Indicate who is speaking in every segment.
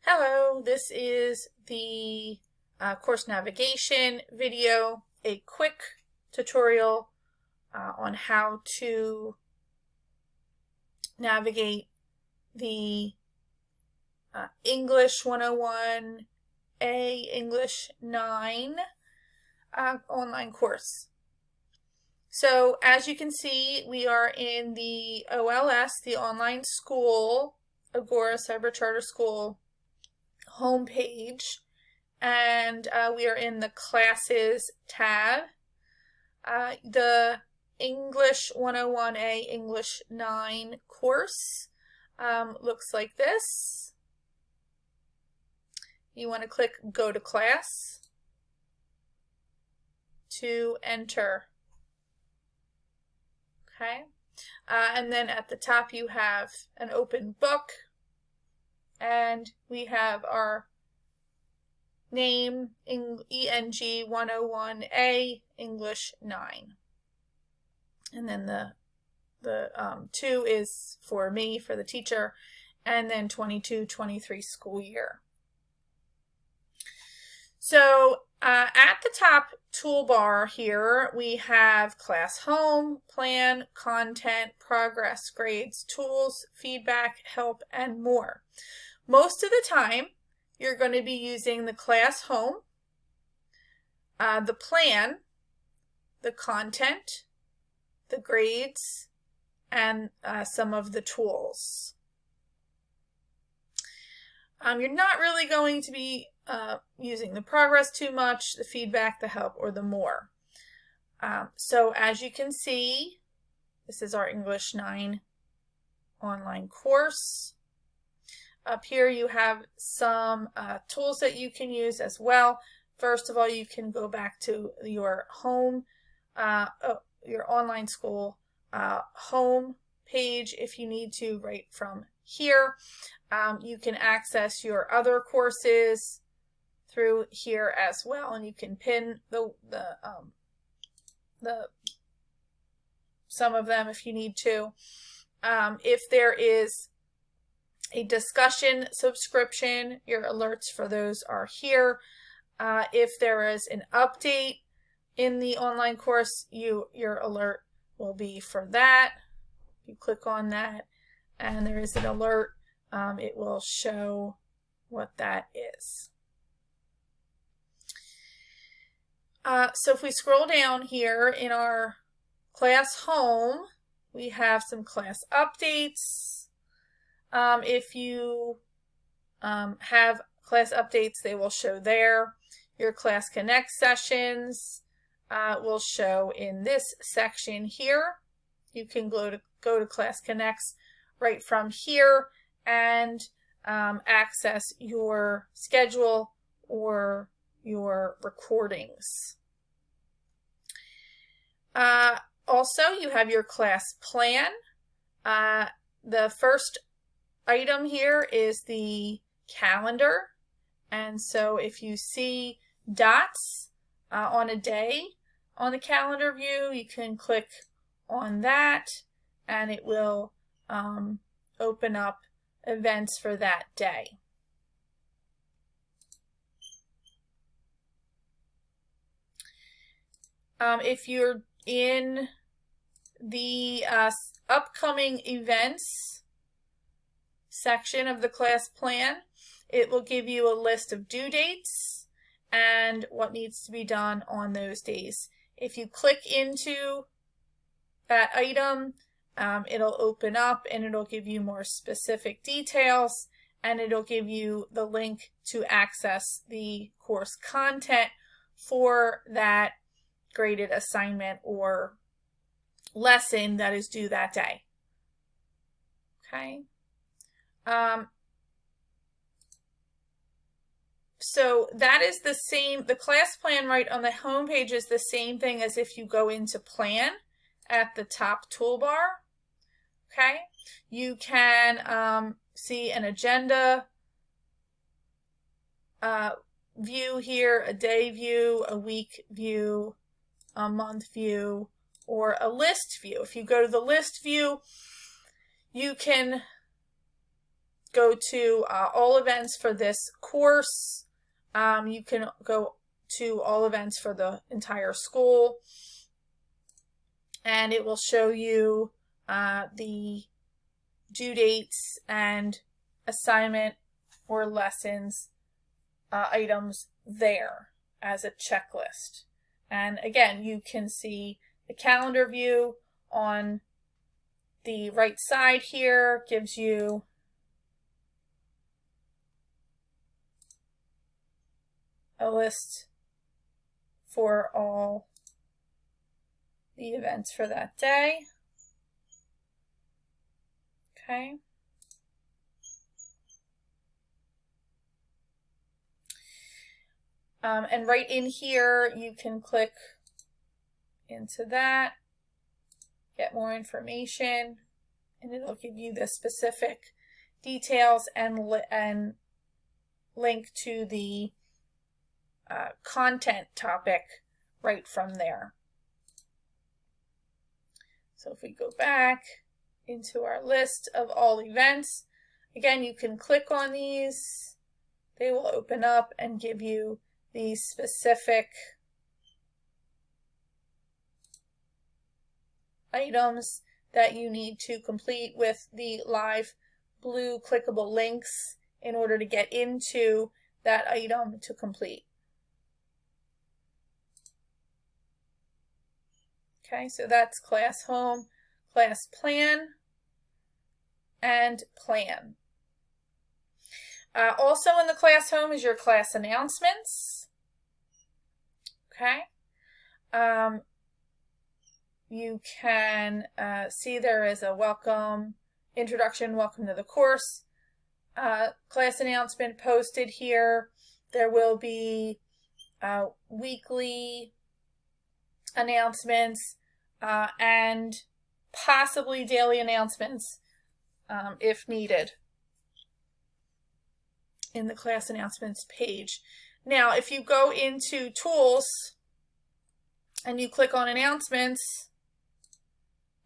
Speaker 1: Hello, this is the course navigation video, a quick tutorial on how to navigate the English 101A English 9 online course. So as you can see, we are in the OLS, the online school, Agora Cyber Charter School homepage, and we are in the classes tab. The English 101A English 9 course looks like this. You want to click Go to Class to enter. Okay, and then at the top you have an open book, and we have our name, ENG 101A English 9. And then the 2 is for me, for the teacher, and then 22-23 school year. So at the top toolbar here, we have class home, plan, content, progress, grades, tools, feedback, help, and more. Most of the time, you're going to be using the class home, the plan, the content, the grades, and some of the tools. You're not really going to be using the progress too much, the feedback, the help, or the more. So as you can see, this is our English 9 online course. Up here you have some tools that you can use as well. First of all, you can go back to your home, your online school home page if you need to, right from here. You can access your other courses through here as well, and you can pin some of them if you need to. If there is a discussion subscription, your alerts for those are here. If there is an update in the online course, your alert will be for that. You click on that and there is an alert. It will show what that is. So if we scroll down here in our class home, we have some class updates. If you have class updates, they will show there. Your Class Connect sessions will show in this section here. You can go to Class Connects right from here and access your schedule or your recordings. Also, you have your class plan. The first item here is the calendar, and so if you see dots on a day on the calendar view, you can click on that and it will open up events for that day. If you're in the upcoming events section of the class plan, it will give you a list of due dates and what needs to be done on those days. If you click into that item, it'll open up and it'll give you more specific details, and it'll give you the link to access the course content for that graded assignment or lesson that is due that day. Okay. So that is the same, the class plan right on the home page is the same thing as if you go into plan at the top toolbar. Okay, you can see an agenda view here, a day view, a week view, a month view, or a list view. If you go to the list view, you can go to all events for this course. You can go to all events for the entire school, and it will show you the due dates and assignment or lessons items there as a checklist. And again, you can see the calendar view on the right side here, gives you a list for all the events for that day. Okay. And right in here, you can click into that, get more information, and it'll give you the specific details and link to the content topic right from there. So if we go back into our list of all events, again, you can click on these. They will open up and give you these specific items that you need to complete with the live blue clickable links in order to get into that item to complete. Okay, so that's class home, class plan, and plan. Also in the class home is your class announcements. Okay. You can see there is a welcome, introduction, welcome to the course, class announcement posted here. There will be weekly announcements and possibly daily announcements if needed in the class announcements page. Now, if you go into tools and you click on announcements,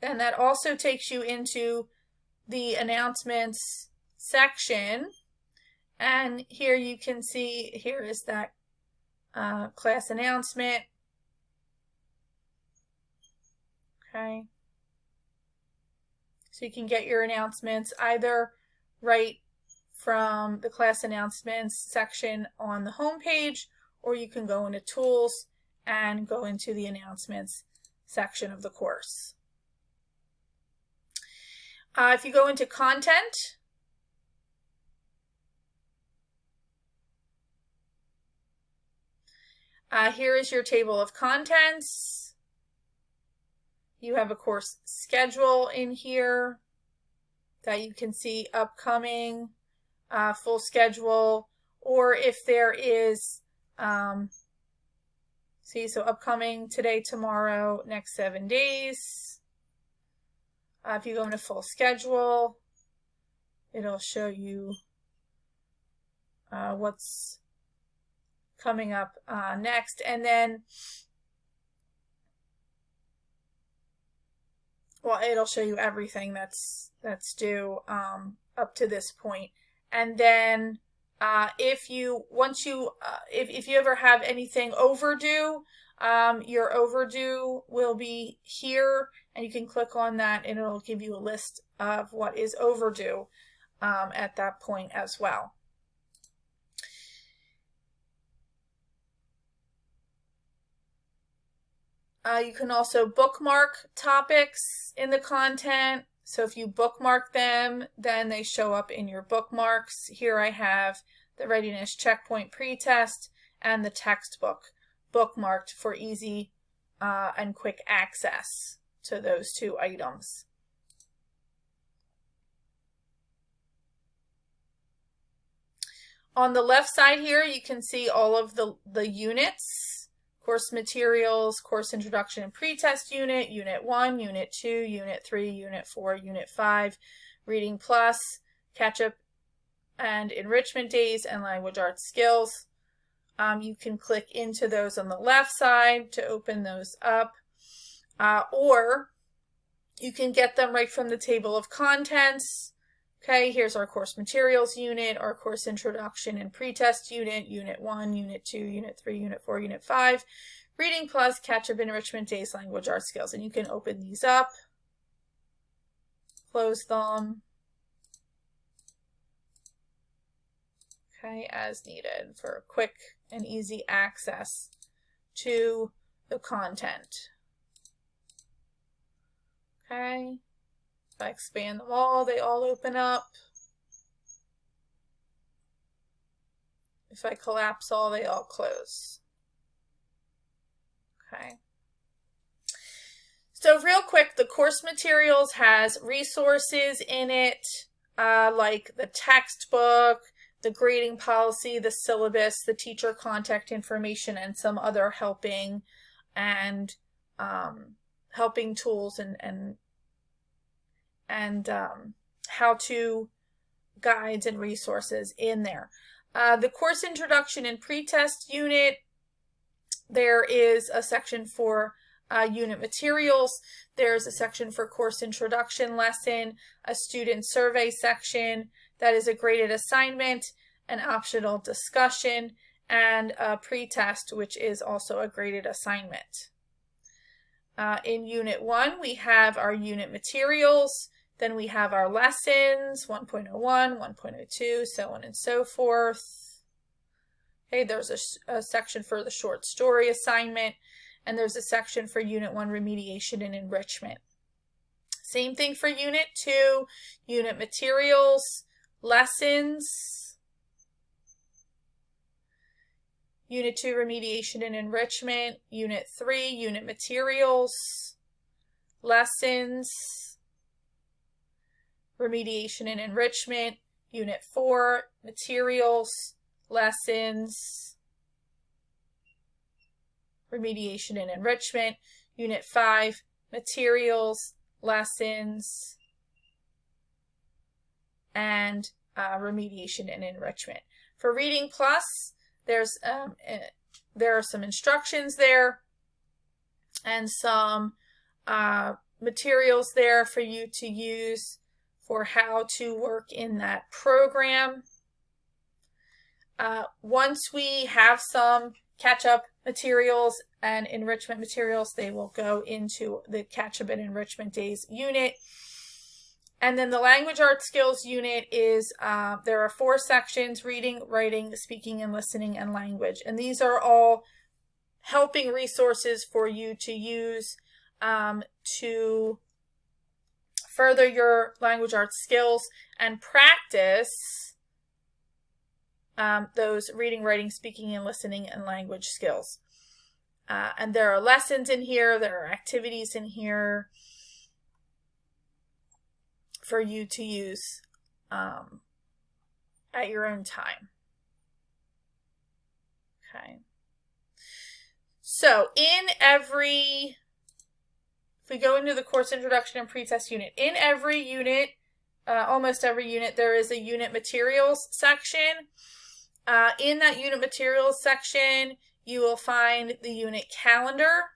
Speaker 1: then that also takes you into the announcements section. And here you can see, here is that class announcement. Okay. So you can get your announcements either right from the class announcements section on the home page, or you can go into tools and go into the announcements section of the course. If you go into content, here is your table of contents. You have a course schedule in here that you can see upcoming, full schedule, or if there is, so upcoming today, tomorrow, next 7 days. If you go into full schedule, it'll show you what's coming up next, and then it'll show you everything that's due up to this point. And then if you ever have anything overdue, your overdue will be here, and you can click on that and it'll give you a list of what is overdue at that point as well. You can also bookmark topics in the content. So if you bookmark them, then they show up in your bookmarks. Here I have the Readiness Checkpoint pretest and the textbook bookmarked for easy and quick access to those two items. On the left side here, you can see all of the units. Course materials, course introduction and pretest unit, unit 1, unit 2, unit 3, unit 4, unit 5, reading plus, catch-up and enrichment days, and language arts skills. You can click into those on the left side to open those up, or you can get them right from the table of contents. Okay, here's our course materials unit, our course introduction and pretest unit, unit 1, unit 2, unit 3, unit 4, unit 5, reading plus, catch-up enrichment days, language arts skills. And you can open these up, close them, okay, as needed for quick and easy access to the content. Okay. If I expand them all, they all open up. If I collapse all, they all close. Okay. So real quick, the course materials has resources in it, like the textbook, the grading policy, the syllabus, the teacher contact information, and some other helping and helping tools and how-to guides and resources in there. The course introduction and pretest unit, there is a section for unit materials. There's a section for course introduction lesson, a student survey section that is a graded assignment, an optional discussion, and a pretest, which is also a graded assignment. In Unit 1, we have our unit materials, then we have our lessons, 1.01, 1.02, so on and so forth. Okay, there's a section for the short story assignment, and there's a section for Unit 1 remediation and enrichment. Same thing for Unit 2, unit materials, lessons, Unit 2 remediation and enrichment, Unit 3 unit materials, lessons, remediation and enrichment, Unit 4 materials, lessons, remediation and enrichment, Unit 5 materials, lessons, and remediation and enrichment. For Reading Plus, there are some instructions there and some materials there for you to use for how to work in that program. Once we have some catch-up materials and enrichment materials, they will go into the catch-up and enrichment days unit. And then the language arts skills unit is, there are 4 sections: reading, writing, speaking and listening, and language. And these are all helping resources for you to use to further your language arts skills and practice those reading, writing, speaking and listening, and language skills. And there are lessons in here, there are activities in here for you to use at your own time. Okay. So if we go into the course introduction and pretest unit, in every unit, almost every unit, there is a unit materials section. In that unit materials section, you will find the unit calendar,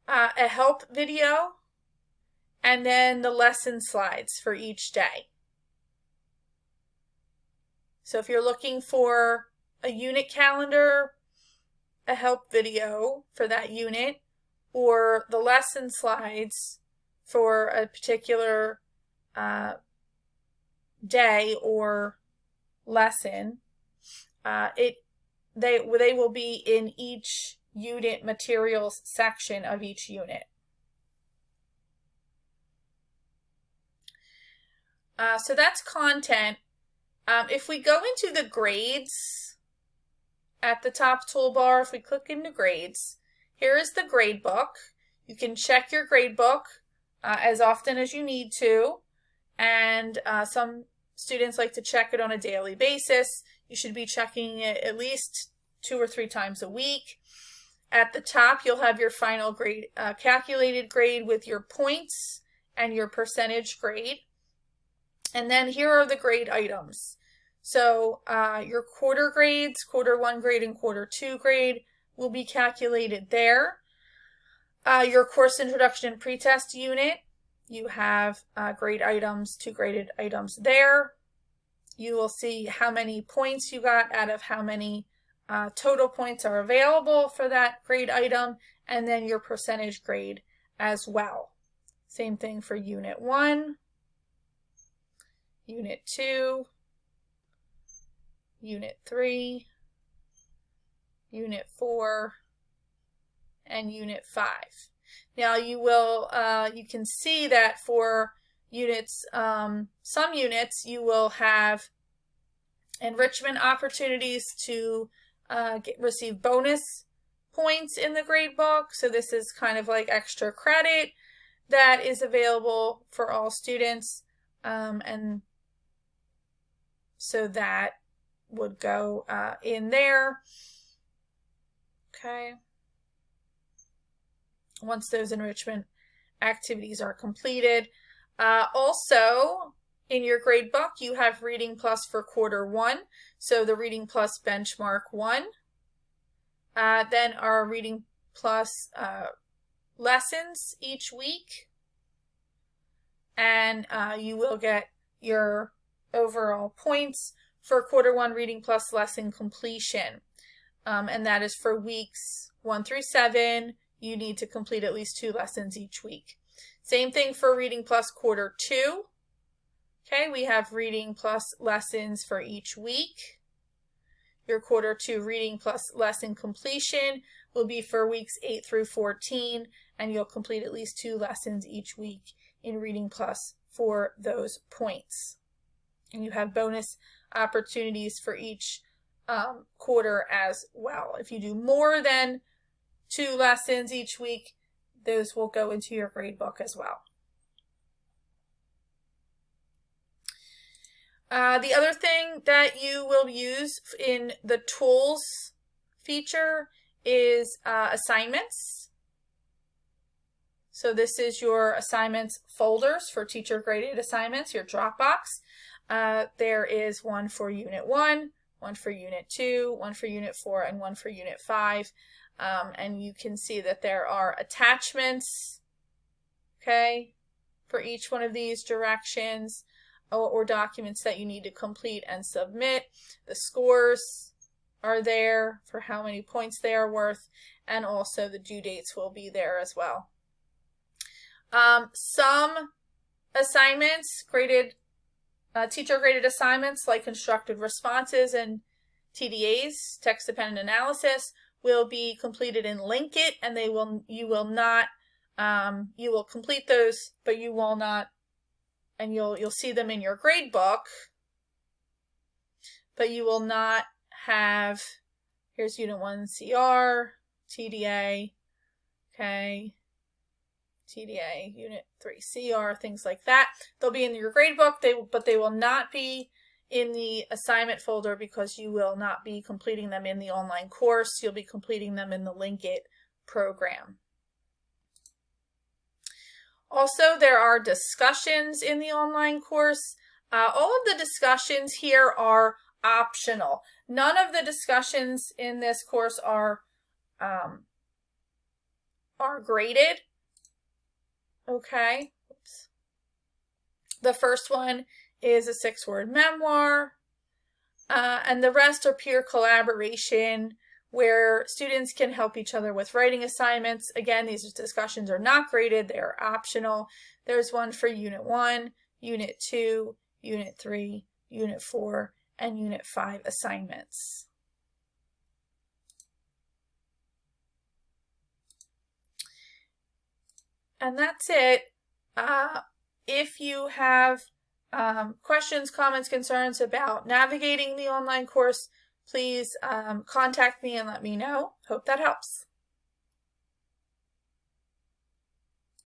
Speaker 1: a help video, and then the lesson slides for each day. So if you're looking for a unit calendar, a help video for that unit, or the lesson slides for a particular day or lesson, they will be in each unit materials section of each unit. So that's content. If we go into the grades at the top toolbar, if we click into grades, here is the grade book. You can check your grade book as often as you need to, and some students like to check it on a daily basis. You should be checking it at least 2 or 3 times a week. At the top, you'll have your final grade, calculated grade with your points and your percentage grade. And then here are the grade items. So your quarter grades, quarter 1 grade and quarter 2 grade, will be calculated there. Your course introduction and pretest unit, you have grade items, 2 graded items there. You will see how many points you got out of how many total points are available for that grade item, and then your percentage grade as well. Same thing for Unit 1, Unit 2, Unit 3, Unit 4, and Unit 5. Now you can see that for units, some units you will have enrichment opportunities to receive bonus points in the grade book. So this is kind of like extra credit that is available for all students, and so that would go in there. Okay. Once those enrichment activities are completed. Also, in your grade book, you have Reading Plus for quarter 1. So the Reading Plus benchmark 1. Then our Reading Plus lessons each week. And you will get your overall points for quarter 1 Reading Plus lesson completion. And that is for weeks 1 through 7. You need to complete at least 2 lessons each week. Same thing for Reading Plus quarter 2. Okay, we have Reading Plus lessons for each week. Your quarter 2 Reading Plus lesson completion will be for weeks 8 through 14, and you'll complete at least 2 lessons each week in Reading Plus for those points. And you have bonus opportunities for each quarter as well. If you do more than 2 lessons each week, those will go into your grade book as well. The other thing that you will use in the tools feature is assignments. So this is your assignments folders for teacher graded assignments, your Dropbox. There is one for Unit 1, one for Unit 2, one for Unit 4, and one for Unit 5. And you can see that there are attachments, okay, for each one of these directions or documents that you need to complete and submit. The scores are there for how many points they are worth, and also the due dates will be there as well. Some assignments, teacher graded assignments like constructed responses and TDAs, text-dependent analysis, will be completed in Linkit, and you will complete those, but you will not, and you'll see them in your grade book, but you will not have, here's Unit 1 CR, TDA, okay, TDA, Unit 3 CR, things like that. They'll be in your grade book, but they will not be in the assignment folder because you will not be completing them in the online course. You'll be completing them in the Linkit program. Also, there are discussions in the online course. All of the discussions here are optional. None of the discussions in this course are graded. Okay. Oops. The first one is a 6-word memoir, and the rest are peer collaboration where students can help each other with writing assignments. Again, these discussions are not graded, they are optional. There's one for Unit 1, Unit 2, Unit 3, Unit 4, and Unit 5 assignments. And that's it. If you have questions, comments, concerns about navigating the online course, please contact me and let me know. Hope that helps.